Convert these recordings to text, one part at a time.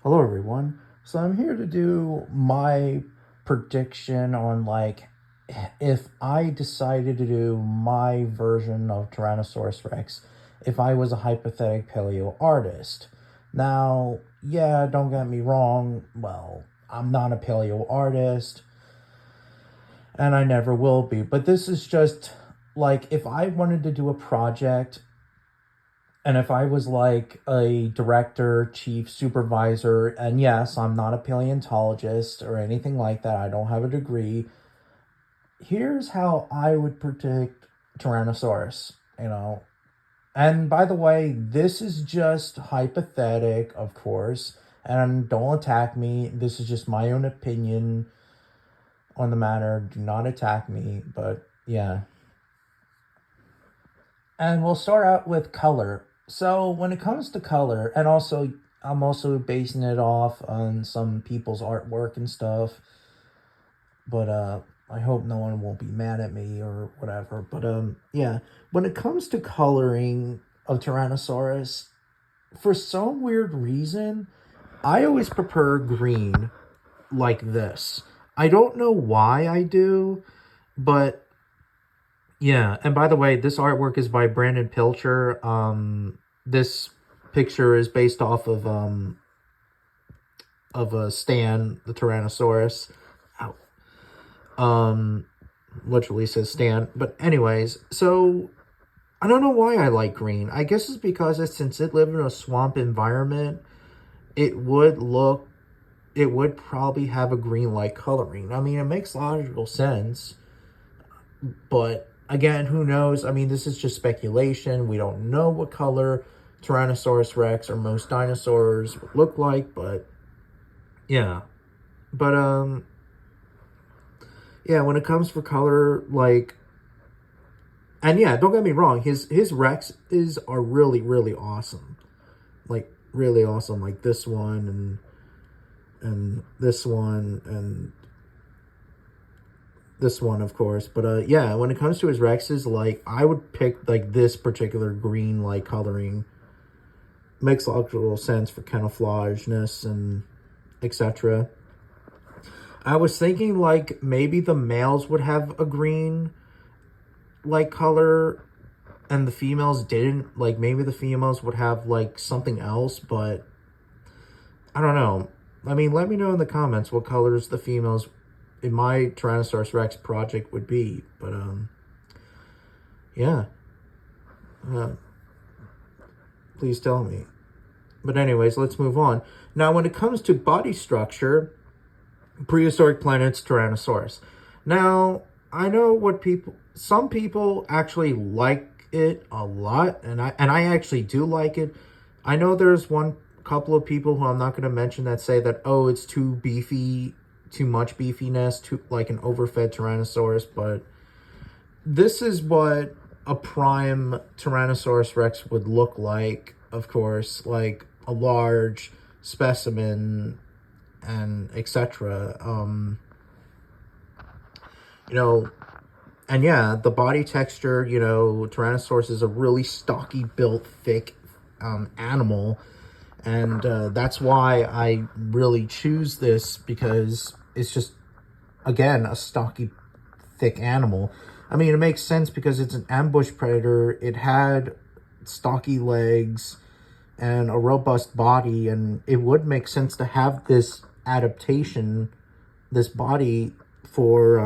Hello, everyone. So I'm here to do my prediction on if I decided to do my version of Tyrannosaurus Rex, if I was a hypothetical paleo artist. Now, yeah, don't get me wrong. Well, I'm not a paleo artist, and I never will be. But this is just like if I wanted to do a project and if I was like a director, chief, supervisor, and yes, I'm not a paleontologist or anything like that, I don't have a degree. Here's how I would predict Tyrannosaurus, you know. And by the way, this is just hypothetic, of course, and don't attack me. This is just my own opinion on the matter. Do not attack me, but yeah. And we'll start out with color. So when it comes to color, and also I'm also basing it off on some people's artwork and stuff. But I hope no one won't be mad at me or whatever. But yeah, when it comes to coloring of Tyrannosaurus, for some weird reason, I always prefer green like this. I don't know why I do, but yeah, and by the way, this artwork is by Brandon Pilcher. This picture is based off of a Stan, the Tyrannosaurus. Ow. Literally says Stan. But anyways, so I don't know why I like green. I guess it's because since it lived in a swamp environment, it would look, it would probably have a green-like coloring. I mean, it makes logical sense. But again, who knows? I mean, this is just speculation. We don't know what color Tyrannosaurus Rex or most dinosaurs would look like, but yeah. But yeah, when it comes for color, like, and yeah, don't get me wrong, his Rex are really awesome. Like really awesome, like this one and this one and this one, of course. But yeah, when it comes to his Rexes, like I would pick like this particular green like coloring. Makes logical sense for camouflageness and etc. I was thinking like maybe the males would have a green like color and the females didn't. Like maybe the females would have like something else, but I don't know. I mean, let me know in the comments what colors the females in my Tyrannosaurus Rex project would be. But yeah, uh, please tell me. But anyways, let's move on. Now, when it comes to body structure, prehistoric planets, Tyrannosaurus. Now, I know what some people actually like it a lot, and I actually do like it. I know there's one couple of people who I'm not going to mention that say that, oh, it's too beefy, too much beefiness, too like an overfed Tyrannosaurus, but this is what a prime Tyrannosaurus Rex would look like, of course, like a large specimen and etc. You know, and yeah, the body texture, you know, Tyrannosaurus is a really stocky built, thick animal. And that's why I really choose this, because it's just, again, a stocky, thick animal. I mean, it makes sense because it's an ambush predator. It had stocky legs and a robust body, and it would make sense to have this adaptation, this body for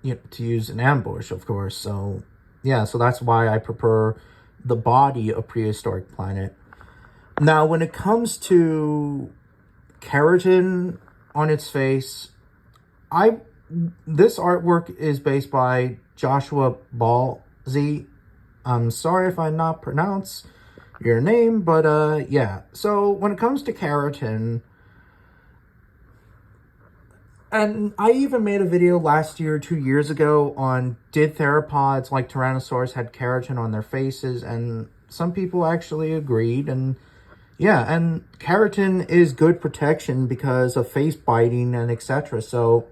you know, to use an ambush, of course. So yeah, so that's why I prefer the body of prehistoric planet. Now, when it comes to keratin on its face, this artwork is based by Joshua Balzi. I'm sorry if I not pronounce your name, but yeah. So when it comes to keratin, and I even made a video last year, 2 years ago, on did theropods like Tyrannosaurus had keratin on their faces, and some people actually agreed. And yeah, and keratin is good protection because of face biting and etc. So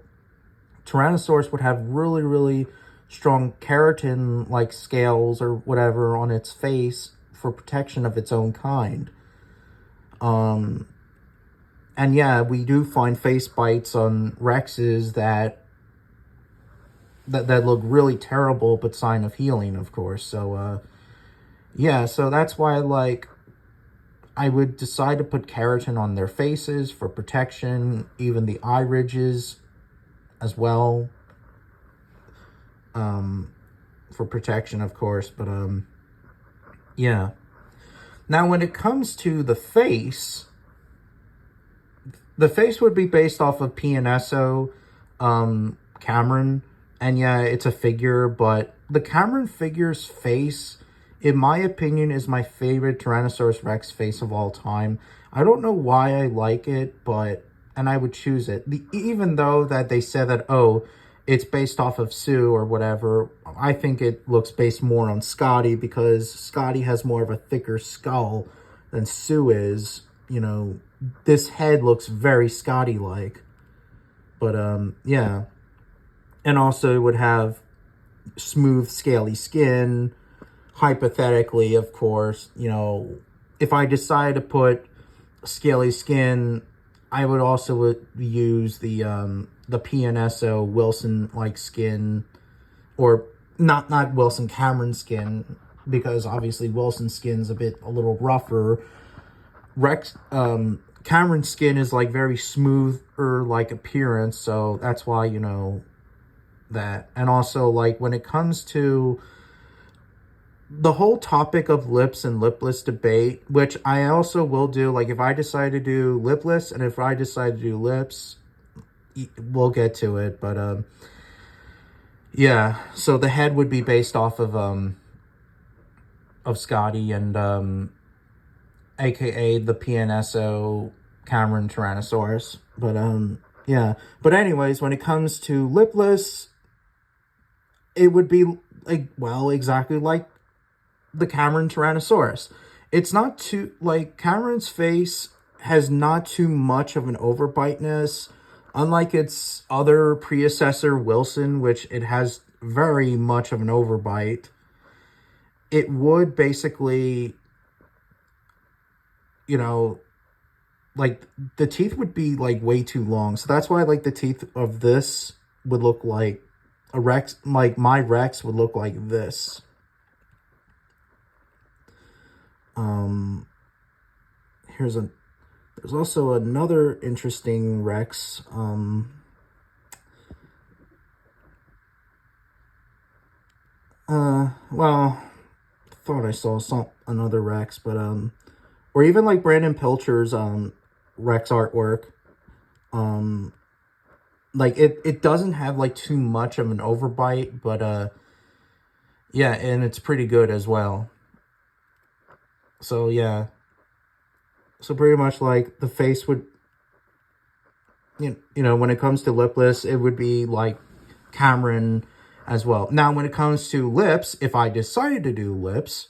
Tyrannosaurus would have really strong keratin like scales or whatever on its face for protection of its own kind. And yeah, we do find face bites on Rexes that look really terrible, but sign of healing, of course. So, yeah, so that's why, like, I would decide to put keratin on their faces for protection, even the eye ridges as well, for protection, of course. But, yeah. Now, when it comes to the face would be based off of PNSO, Cameron. And yeah, it's a figure, but the Cameron figure's face, in my opinion, is my favorite Tyrannosaurus Rex face of all time. I don't know why I like it, and I would choose it. Even though that they said that, oh, it's based off of Sue or whatever, I think it looks based more on Scotty, because Scotty has more of a thicker skull than Sue is. You know, this head looks very Scotty-like. But, yeah. And also it would have smooth, scaly skin. Hypothetically, of course, you know, if I decide to put scaly skin, I would also use the PNSO Wilson-like skin, or not Wilson, Cameron skin, because obviously Wilson's skin's a little rougher. Cameron skin is like very smoother like appearance, so that's why, you know, that. And also, like, when it comes to the whole topic of lips and lipless debate, which I also will do, like, if I decide to do lipless and if I decide to do lips, we'll get to it. But yeah, so the head would be based off of Scotty and aka the PNSO Cameron Tyrannosaurus. But yeah, but anyways, when it comes to lipless, it would be like, well, exactly like the Cameron Tyrannosaurus. It's not too, like, Cameron's face has not too much of an overbiteness, unlike its other predecessor, Wilson, which it has very much of an overbite. It would basically, you know, like, the teeth would be, like, way too long. So that's why, like, the teeth of this would look like a Rex, like, my Rex would look like this. There's also another interesting Rex. Well, thought I saw another Rex, but, or even like Brandon Pilcher's, Rex artwork. Like, it doesn't have, like, too much of an overbite, but, yeah, and it's pretty good as well. So, yeah. So, pretty much, like, the face would, you know, when it comes to lipless, it would be, like, Cameron as well. Now, when it comes to lips, if I decided to do lips,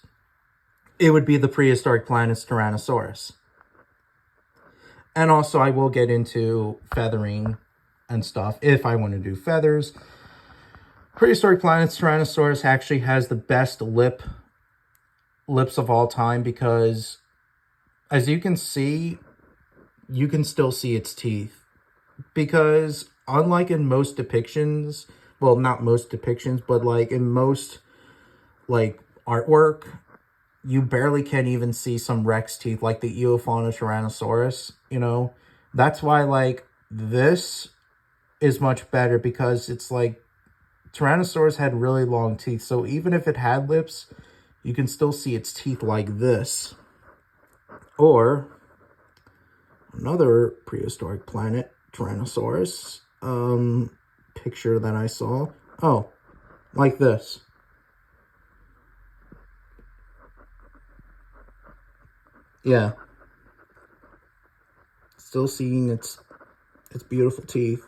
it would be the prehistoric planet's Tyrannosaurus. And also, I will get into feathering and stuff if I want to do feathers. Prehistoric planet's Tyrannosaurus actually has the best lips of all time, because as you can see, you can still see its teeth. Because unlike in most depictions, well, not most depictions, but like in most, like, artwork, you barely can even see some Rex teeth, like the Eofauna Tyrannosaurus, you know. That's why, like, this is much better, because it's like Tyrannosaurus had really long teeth, so even if it had lips, you can still see its teeth like this. Or another prehistoric planet Tyrannosaurus picture that I saw. Oh, like this. Yeah. Still seeing its beautiful teeth.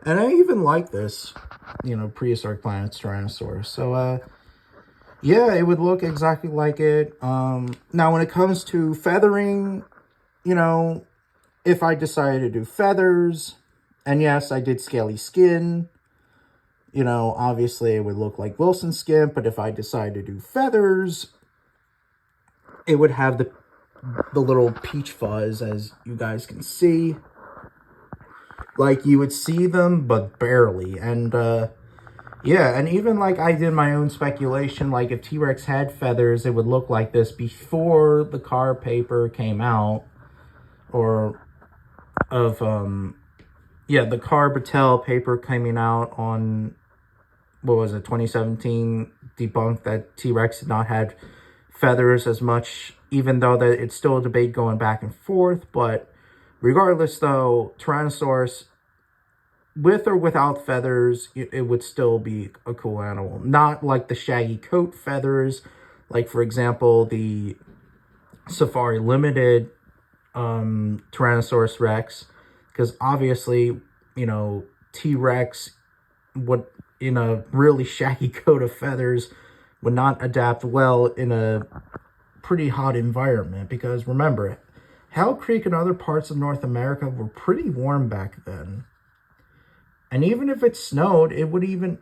And I even like this, you know, prehistoric planet's Tyrannosaurus. So, yeah, it would look exactly like it. Now, when it comes to feathering, you know, if I decided to do feathers, and yes, I did scaly skin, you know, obviously it would look like Wilson's skin, but if I decide to do feathers, it would have the little peach fuzz, as you guys can see. Like, you would see them, but barely. And, yeah, and even, like, I did my own speculation, like, if T-Rex had feathers, it would look like this before the car paper came out, or of, yeah, the Car Battelle paper coming out on, what was it, 2017, debunked that T-Rex did not have feathers as much, even though that it's still a debate going back and forth. But regardless, though, Tyrannosaurus, with or without feathers, it would still be a cool animal. Not like the shaggy coat feathers, like, for example, the Safari Limited Tyrannosaurus Rex, because obviously, you know, T-Rex would, in a really shaggy coat of feathers, would not adapt well in a pretty hot environment, because remember, Hell Creek and other parts of North America were pretty warm back then. And even if it snowed, it would even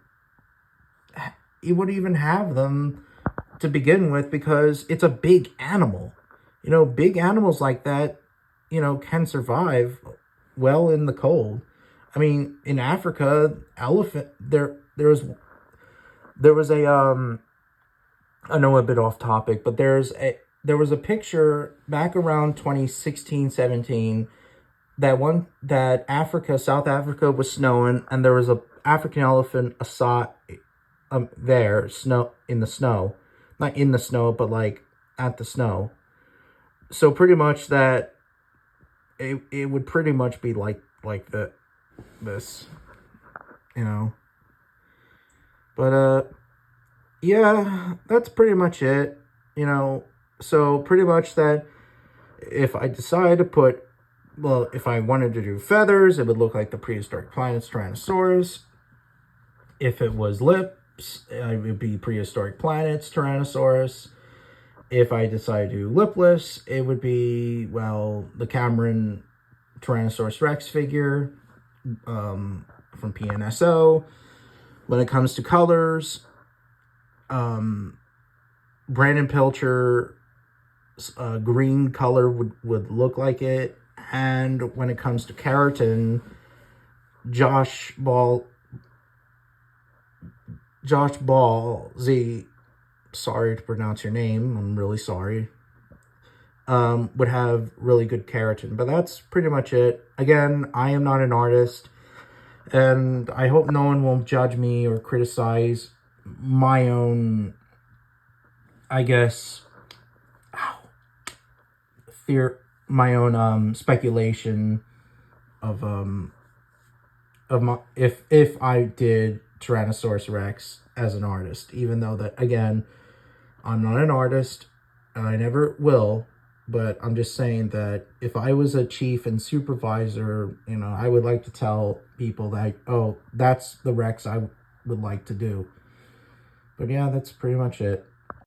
have them to begin with, because it's a big animal. You know, big animals like that, you know, can survive well in the cold. I mean, in Africa, elephant, there was a I know a bit off topic, but there was a picture back around 2016-17 that South Africa was snowing, and there was a African elephant there in the snow, not in the snow, but like at the snow. So pretty much that it would pretty much be like this, you know. But yeah, that's pretty much it, you know. So pretty much that if I decide to put, well, if I wanted to do feathers, it would look like the prehistoric planets Tyrannosaurus. If it was lips, it would be prehistoric planets Tyrannosaurus. If I decide to do lipless, it would be, well, the Cameron Tyrannosaurus Rex figure from PNSO. When it comes to colors, Brandon Pilcher's green color would look like it. And when it comes to keratin, Josh Ball Z, sorry to pronounce your name, I'm really sorry, would have really good keratin. But that's pretty much it. Again, I am not an artist, and I hope no one will judge me or criticize my own, I guess, my own speculation of my, if I did Tyrannosaurus Rex as an artist, even though that, again, I'm not an artist and I never will. But I'm just saying that if I was a chief and supervisor, you know, I would like to tell people that, oh, that's the Rex I would like to do. But yeah, that's pretty much it.